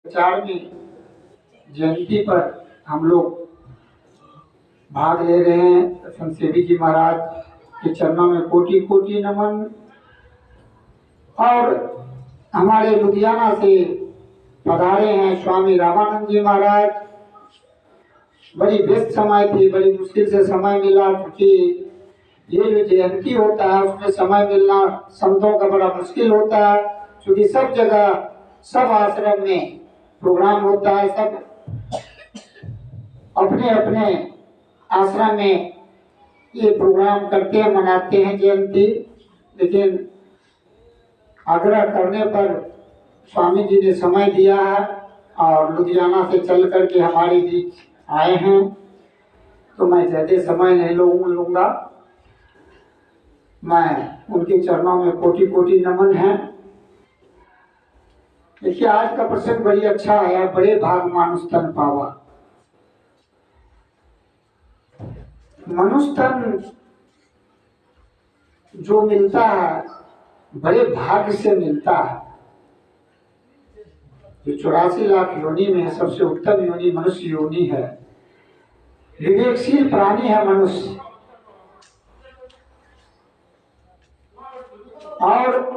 प्रचार में जयंती पर हम लोग भाग ले रहे हैं। संत सेवी जी महाराज के चरणों में कोटि कोटि नमन। और हमारे लुधियाना से पधारे हैं स्वामी रामानंद जी महाराज। बड़ी व्यस्त समय थी, बड़ी मुश्किल से समय मिला, क्योंकि ये जो जयंती होता है उसमें समय मिलना संतों का बड़ा मुश्किल होता है, क्योंकि सब जगह सब आश्रम में प्रोग्राम होता है। सब अपने अपने आश्रम में ये प्रोग्राम करते हैं, मनाते हैं जयंती। लेकिन आग्रह करने पर स्वामी जी ने समय दिया है और लुधियाना से चल करके हमारे बीच आए हैं, तो मैं ज़्यादा समय नहीं लूँगा। मैं उनके चरणों में कोटि कोटि नमन है। देखिए, आज का प्रसंग बड़ी अच्छा है। बड़े भाग मानुष तन पावा। मनुष्य तन जो मिलता है बड़े भाग्य से मिलता है। जो 84 लाख योनि में है, सबसे उत्तम योनि मनुष्य योनि है। विवेकशील प्राणी है मनुष्य। और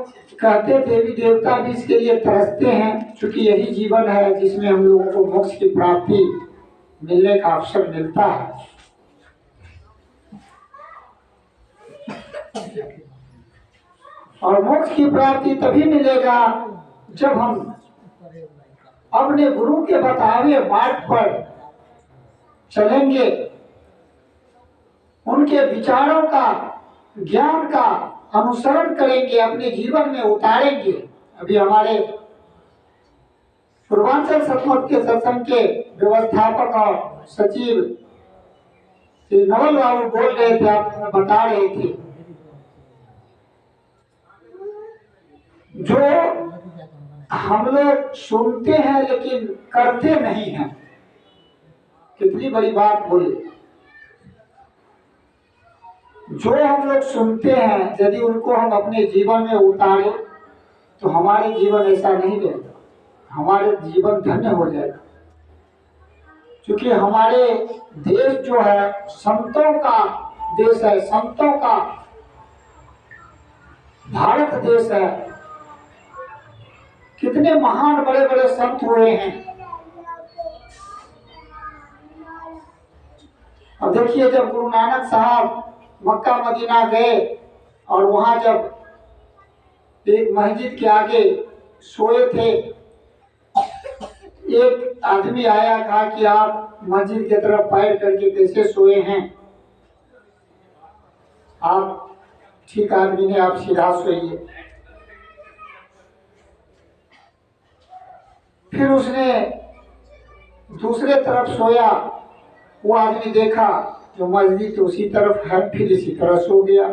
कहते देवी देवता भी इसके लिए तरसते हैं, क्योंकि यही जीवन है जिसमें हम लोगों को मोक्ष की प्राप्ति मिलने का अवसर मिलता है। और मोक्ष की प्राप्ति तभी मिलेगा जब हम अपने गुरु के बताए मार्ग पर चलेंगे, उनके विचारों का, ज्ञान का अनुसरण करेंगे, अपने जीवन में उतारेंगे। अभी हमारे पूर्वांचल सतमत के सत्संग के व्यवस्थापक और सचिव श्री नवल बाबू बोल रहे थे, आपको बता रहे थे, जो हम लोग सुनते हैं लेकिन करते नहीं हैं। कितनी बड़ी बात बोली। जो हम लोग सुनते हैं यदि उनको हम अपने जीवन में उतारें तो हमारे जीवन ऐसा नहीं रहेगा, हमारे जीवन धन्य हो जाएगा। क्योंकि हमारे देश जो है संतों का देश है, संतों का भारत देश है। कितने महान बड़े बड़े संत हुए हैं। और देखिए, जब गुरु नानक साहब मक्का मदीना गए और वहां जब एक मस्जिद के आगे सोए थे, एक आदमी आया, कहा कि आप मस्जिद की तरफ पैर करके कैसे सोए हैं? आप ठीक आदमी ने, आप सीधा सोइए। फिर उसने दूसरे तरफ सोया। वो आदमी देखा जो मस्जिद उसी तरफ है, फिर इसी तरह सो गया।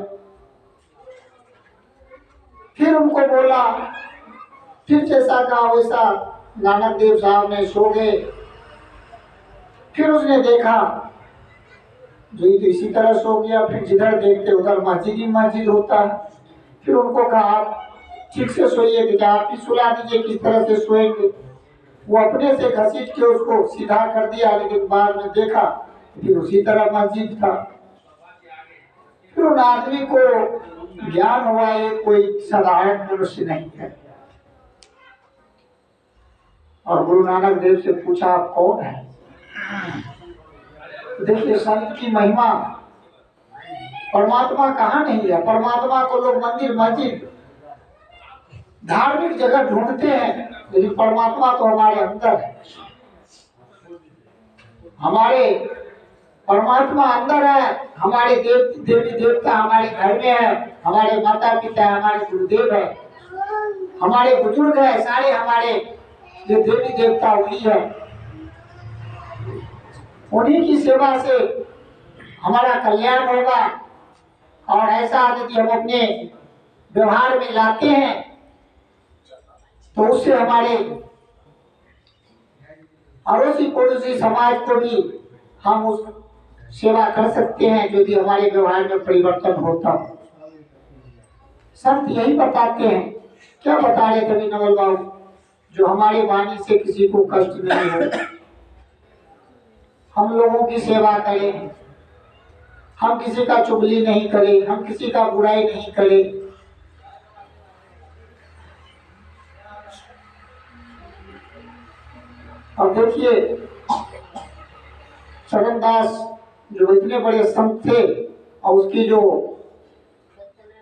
फिर उनको बोला, फिर जैसा कहा वैसा नानक देव साहब ने सो गए। फिर उसने देखा जो इसी तरह सो गया। फिर जिधर देखते उधर मस्जिद ही मस्जिद होता है। फिर उनको कहा, आप ठीक से सोइए, बेटा आप ही सुला दीजिए, किस तरह से सोएंगे। वो अपने से घसीट के उसको सीधा कर दिया, लेकिन बाद में देखा फिर उसी तरह मस्जिद था। फिर उन आदमी को ज्ञान हुआ ये कोई साधारण मनुष्य नहीं है। और गुरु नानक देव से पूछा, आप कौन है? देखिए, संत की महिमा। परमात्मा कहाँ नहीं है। परमात्मा को लोग मंदिर मस्जिद धार्मिक जगह ढूंढते हैं, लेकिन परमात्मा तो हमारे अंदर है। हमारे परमात्मा अंदर है। हमारे देवी देवता हमारे घर में है, हमारे माता पिता है, हमारे गुरुदेव है, हमारे बुजुर्ग है, सारे हमारे जो देवी देवता वही है। उन्हीं की सेवा से हमारा कल्याण होगा। और ऐसा यदि हम अपने व्यवहार में लाते हैं तो उससे हमारे अड़ोसी पड़ोसी समाज को भी हम उस सेवा कर सकते हैं, यदि हमारे व्यवहार में परिवर्तन होता हो। संत यही बताते हैं। क्या बता रहे थे नवल बाबू? जो हमारे वाणी से किसी को कष्ट नहीं हो, हम लोगों की सेवा करें, हम किसी का चुगली नहीं करें, हम किसी का बुराई नहीं करें। और देखिए चरणदास जो इतने बड़े संत थे और उसकी जो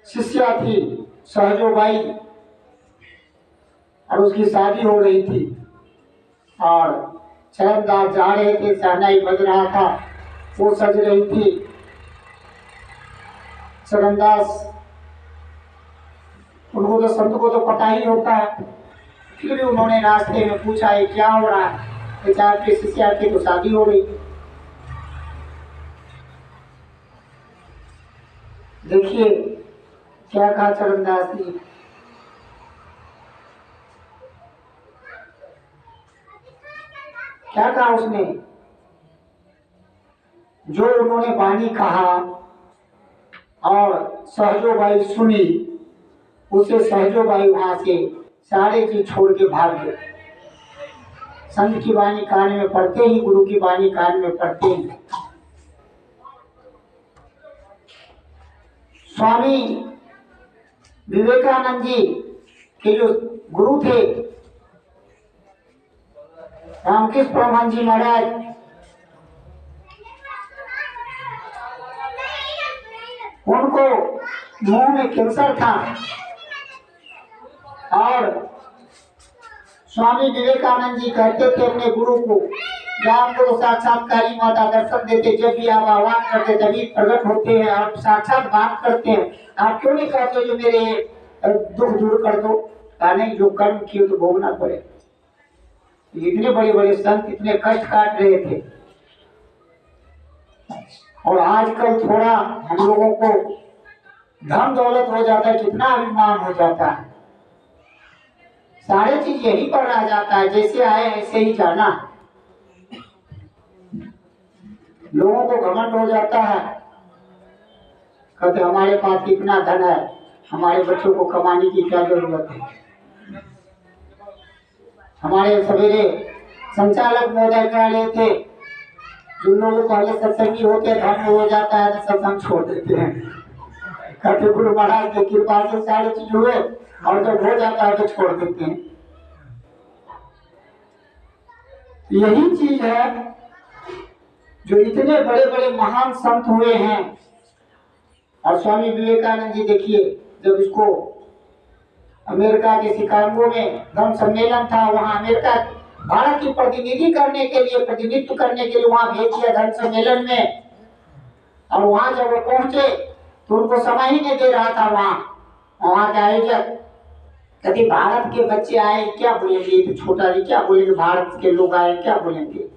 शिष्या थी सहजोबाई, और उसकी शादी हो रही थी और चरणदास जा रहे थे, शहनाई बज रहा था, वो सज रही थी। चरणदास उनको तो संत को तो पता ही होता है, फिर भी उन्होंने रास्ते में पूछा ये क्या हो रहा है? आपके शिष्या की तो शादी हो रही। देखिए क्या कहा चरणदास ने, क्या कहा उसने? जो उन्होंने वाणी कहा और सहजोबाई सुनी, उसे सहजोबाई वहां से सारे चीज छोड़ के भाग गए। संत की वाणी कान में पड़ते ही, गुरु की वाणी कान में पड़ते ही स्वामी विवेकानंद जी के जो गुरु थे रामकृष्ण परमहंस जी महाराज, उनको मुंह में कैंसर था और स्वामी विवेकानंद जी कहते थे अपने गुरु को, जब आपको तो साक्षात्कारी माता दर्शन देते, जब भी आप आह्वान करते तभी प्रकट होते हैं, आप साक्षात बात करते हैं, आप क्यों नहीं कहते जो मेरे दुख दूर कर दो? कहा नहीं, जो कर्म किए तो भोगना पड़े। इतने बड़े बड़े संत इतने कष्ट काट रहे थे, और आजकल थोड़ा हम लोगों को धन दौलत हो जाता है, कितना अभिमान हो जाता है, सारी चीज यहीं पर रह जाता है, जैसे आए ऐसे ही जाना। लोगों को घमंड हो जाता है, कहते हमारे पास इतना धन है, हमारे बच्चों को कमाने की क्या जरूरत है। हमारे सवेरे संचालक महोदय कह रहे थे, जो लोग पहले सत्संगी होते धन हो जाता है तो सत्संग छोड़ देते हैं, कहते गुरु महाराज की कृपा से सारी चीज हुए और जब हो जाता है तो छोड़ देते हैं। यही चीज है जो इतने बड़े बड़े महान संत हुए हैं। और स्वामी विवेकानंद जी देखिए, जब इसको अमेरिका के शिकागो में धर्म सम्मेलन था, वहां अमेरिका भारत की प्रतिनिधि करने के लिए, प्रतिनिधित्व करने के लिए वहां भेज दिया धर्म सम्मेलन में। और वहां जब वो पहुंचे तो उनको समय ही नहीं दे रहा था वहां के आयोजक, कहते भारत के बच्चे आए क्या बोलेंगे, तो छोटा जी क्या बोलेंगे, भारत के लोग आए क्या बोलेंगे।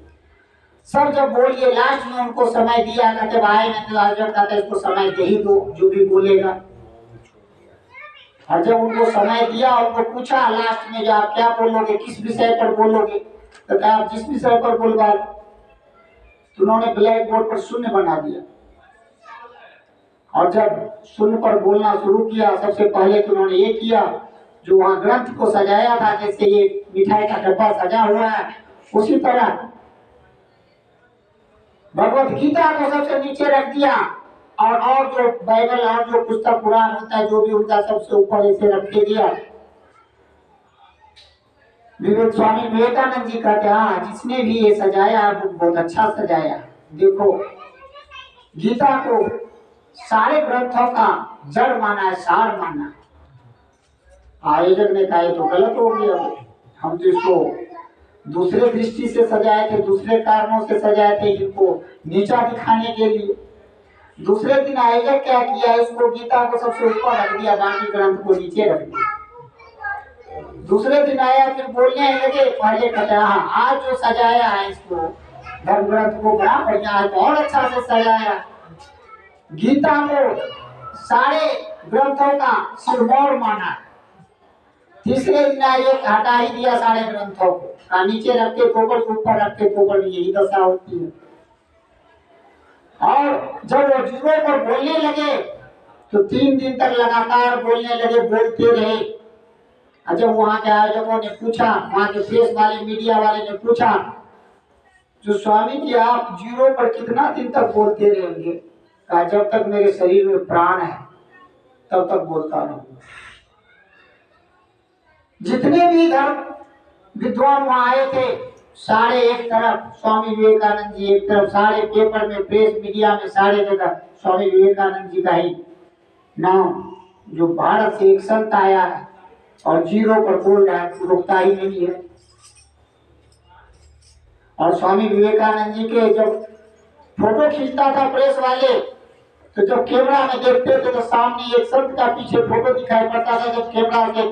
सब जब बोलिए, लास्ट में उनको समय दिया, कहते भाई ने तो आयोजक कहते इसको समय दे ही दो, जो भी बोलेगा। और जब उनको समय दिया, उनको पूछा लास्ट में जो आप क्या बोलोगे, किस विषय पर बोलोगे, तो आप जिस विषय पर बोलवा, तो उन्होंने ब्लैक बोर्ड पर शून्य बना दिया। और जब शून्य पर बोलना शुरू किया, सबसे पहले तो उन्होंने ये किया, जो वहां ग्रंथ को सजाया था, जैसे ये मिठाई का डब्बा सजा हुआ है, उसी तरह भगवत गीता को सबसे नीचे रख दिया, और जो बाइबल और जो पुस्तक पुराण होता है, जो भी उनका सबसे ऊपर ऐसे रख के दिया। स्वामी विवेकानंद जी कहते हैं, जिसने भी ये सजाया वो बहुत अच्छा सजाया। देखो गीता को सारे ग्रंथों का जड़ माना है, सार माना। आयोजक ने कहा तो गलत हो गया, हम तो इसको दूसरे दृष्टि से सजाए थे, दूसरे कारणों से सजाए थे, इनको नीचा दिखाने के लिए। दूसरे दिन आयोजक क्या किया, इसको गीता को सबसे ऊपर रख दिया, बाकी ग्रंथ को नीचे रख दिया। दूसरे दिन आया, फिर बोलने लगे, पहले कहता आज जो सजाया है इसको धर्म ग्रंथ को बड़ा बढ़िया है, बहुत अच्छा से सजाया। गीता को सारे ग्रंथों का सिरमौर माना। तीसरे दिन आयोजक हटा ही दिया सारे ग्रंथों को, नीचे रखते गोबर, ऊपर रखते गोबर, यही दशा होती है। और जब वो जीवों पर बोलने लगे तो 3 दिन तक लगातार बोलने लगे, बोलते रहे। और जब वहां के आयोजकों ने पूछा, वहां के प्रेस वाले, मीडिया वाले ने पूछा, जो स्वामी जी आप जीरो पर कितना दिन तक बोलते रहेंगे? कहा जब तक मेरे शरीर में प्राण है तब तक बोलता रहूंगा। जितने भी धर्म विद्वान वहां आए थे, सारे एक तरफ, स्वामी विवेकानंद जी एक तरफ, सारे पेपर में, प्रेस मीडिया में, सारे जगह स्वामी विवेकानंद जी का ही नाम, जो भारत से एक संत आया है और जीरो पर बोल रहा है, रुकता ही नहीं है। और स्वामी विवेकानंद जी के जब फोटो खींचता था प्रेस वाले, तो जब कैमरा में देखते थे तो सामने एक संत का पीछे फोटो दिखाई पड़ता था। जब कैमरा से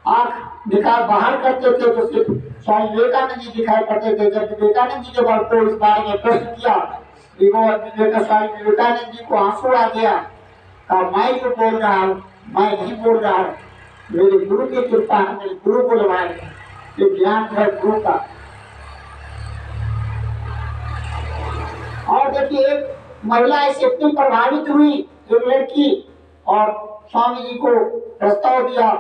आंख निकाल बाहर करते थे तो सिर्फ स्वामी विवेकानंद जी दिखाई पड़ते थे। जब विवेकानंद जी के बारे को इस बारे में प्रश्न किया, स्वामी विवेकानंद जी को आंसू आ गया। कहा मैं जो बोल रहा हूँ, मैं नहीं बोल रहा हूँ, मेरे गुरु की कृपा है, मेरे गुरु को लगाए, ये ज्ञान है गुरु का। और देखिए एक महिला ऐसे इतनी प्रभावित हुई, एक लड़की, और स्वामी जी को प्रस्ताव दिया,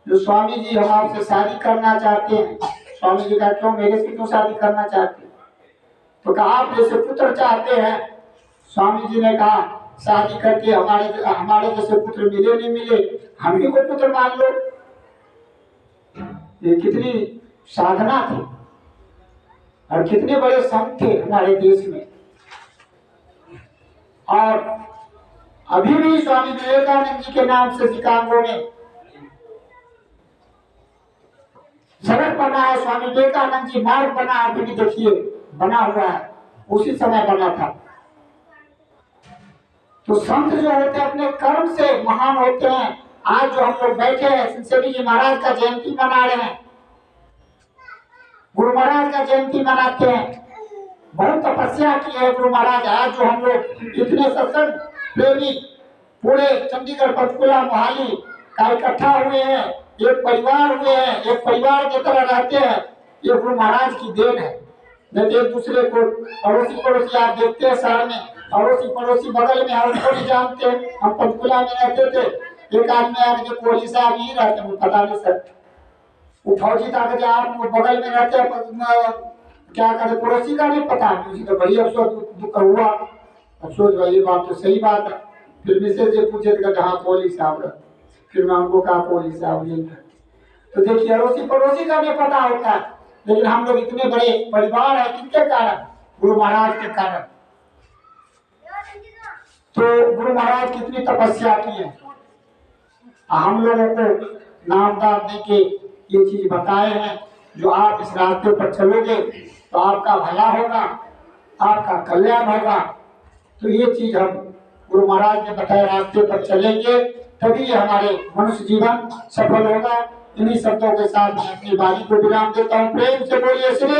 जो स्वामी जी हम आपसे शादी करना चाहते हैं। स्वामी जी का क्यों, मेरे से क्यों शादी करना चाहते हैं? तो कहा आप जैसे पुत्र चाहते हैं। स्वामी जी ने कहा शादी करके हमारे जैसे पुत्र मिले नहीं मिले, हम ही को पुत्र मान लो। ये कितनी साधना थी और कितने बड़े संत थे हमारे देश में। और अभी भी स्वामी विवेकानंद जी के नाम से शिकागो में सड़क बना है, स्वामी विवेकानंद जी मार्ग बना, अभी भी देखिए बना हुआ है, उसी समय बना था। तो संत जो होते हैं अपने कर्म से महान होते हैं। आज जो हम लोग बैठे हैं, सिंसरी जी महाराज का जयंती मना रहे हैं, गुरु महाराज का जयंती मनाते हैं। बहुत तपस्या की है गुरु महाराज। आज जो हम लोग इतने सत्संग प्रेमी पूरे चंडीगढ़, पंचकुला, मोहाली का इकट्ठा हुए हैं, एक परिवार हुए हैं, एक परिवार की तरह रहते हैं, ये गुरु महाराज की देन है। जब एक दूसरे को पड़ोसी आप देखते हैं शहर में, पड़ोसी बगल में, हम थोड़ी जानते हैं। हम पंचकुला में रहते थे, एक आदमी आके कोहली साहब ही रहते हैं, पता नहीं सर, वो फौजी था कि आप बगल में रहते हैं, क्या करे, पड़ोसी का नहीं पता। मुझे तो बड़ी अफसोस दुख हुआ, अफसोस भाई ये बात तो सही बात है। फिर मिसेज से पूछे तो हाँ कोहली साहब रहे, फिर मैं हमको कहा कोहली साहब नहीं है। तो देखिए अड़ोसी पड़ोसी का नहीं पता होता है, लेकिन हम लोग इतने बड़े परिवार है, किसके कारण? गुरु महाराज के कारण। तो गुरु महाराज कितनी तपस्या की है, हम लोगों को नाम दान दे के ये चीज बताए हैं। जो आप इस रास्ते पर चलोगे तो आपका भला होगा, आपका कल्याण होगा। तो ये चीज हम गुरु महाराज ने बताए रास्ते पर चलेंगे तभी हमारे मनुष्य जीवन सफल होगा। इन्हीं शब्दों के साथ मैं अपनी वाणी को विराम देता हूँ। प्रेम से बोलिए श्री